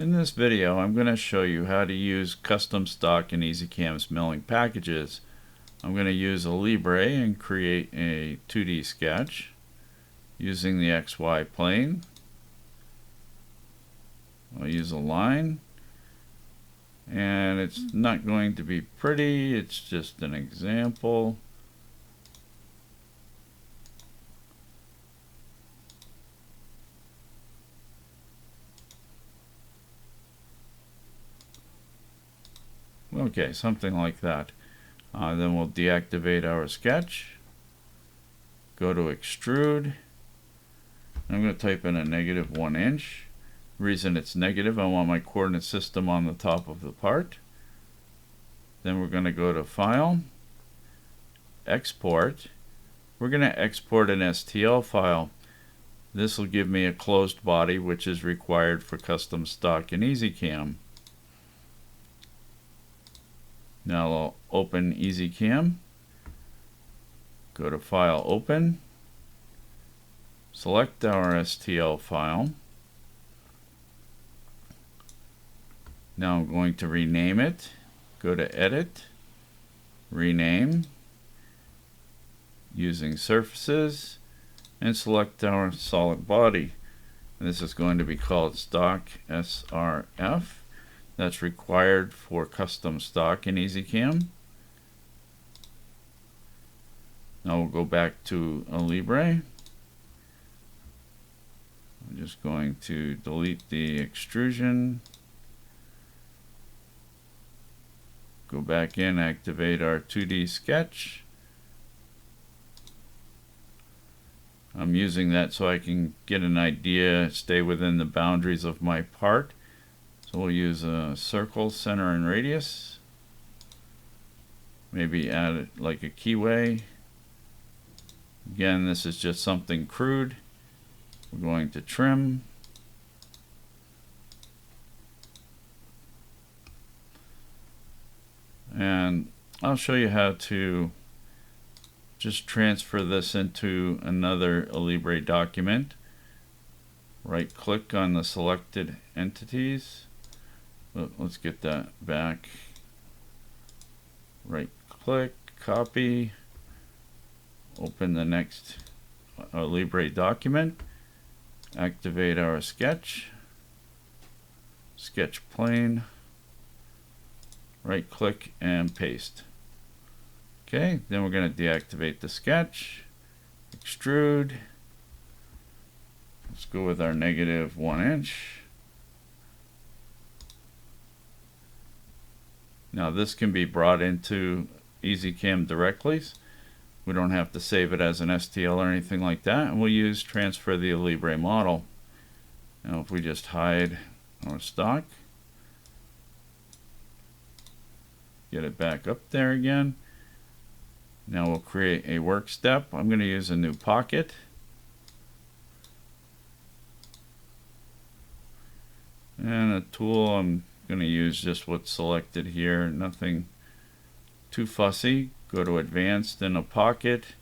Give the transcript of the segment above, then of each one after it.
In this video, I'm going to show you how to use custom stock in EZCAM's milling packages. I'm going to use Alibre and create a 2D sketch using the XY plane. I'll use a line, and it's not going to be pretty, it's just an example. Okay, something like that. Then we'll deactivate our sketch. Go to extrude. I'm going to type in a -1 inch. Reason it's negative, I want my coordinate system on the top of the part. Then we're going to go to File, Export. We're going to export an STL file. This will give me a closed body, which is required for custom stock in EZCAM. Now I'll open EZCAM, go to File, Open, select our STL file. Now I'm going to rename it, go to Edit, Rename, using Surfaces, and select our solid body. And this is going to be called Stock SRF. That's required for custom stock in EZCAM. Now we'll go back to Alibre. I'm just going to delete the extrusion. Go back in, activate our 2D sketch. I'm using that so I can get an idea, stay within the boundaries of my part. So we'll use a circle, center, and radius. Maybe add it like a keyway. Again, this is just something crude. We're going to trim. And I'll show you how to just transfer this into another Alibre document. Right click on the selected entities. Let's get that back. Right click, copy, open the next Alibre document, activate our sketch, sketch plane, right click and paste. Okay, then we're going to deactivate the sketch, extrude. Let's go with our -1 inch. Now this can be brought into EZCAM directly. We don't have to save it as an STL or anything like that. And we'll use transfer the Alibre model. Now if we just hide our stock, get it back up there again. Now we'll create a work step. I'm going to use a new pocket. And a tool, I'm going to use just what's selected here, nothing too fussy. Go to Advanced in a pocket.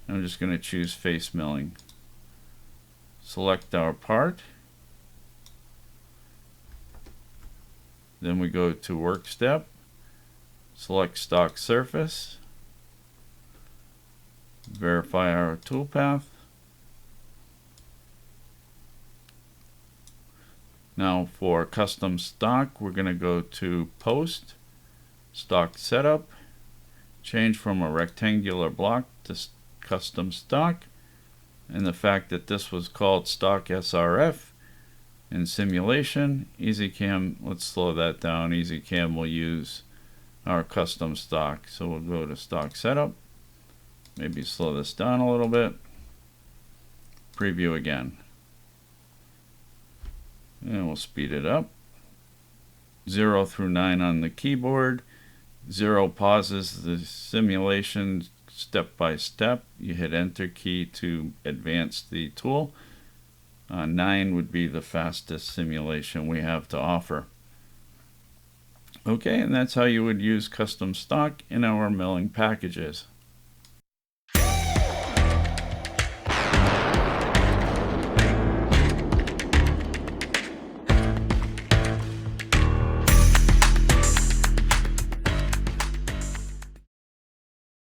I'm just going to choose face milling. Select our part. Then we go to Work Step. Select Stock Surface. Verify our toolpath. Now for custom stock, we're going to go to Post, Stock Setup, change from a rectangular block to custom stock, and the fact that this was called Stock SRF in simulation, EZCAM, let's slow that down, EZCAM will use our custom stock. So we'll go to Stock Setup, maybe slow this down a little bit, preview again. And we'll speed it up. 0 through 9 on the keyboard. 0 pauses the simulation step by step. You hit Enter key to advance the tool. 9 would be the fastest simulation we have to offer. Okay, and that's how you would use custom stock in our milling packages.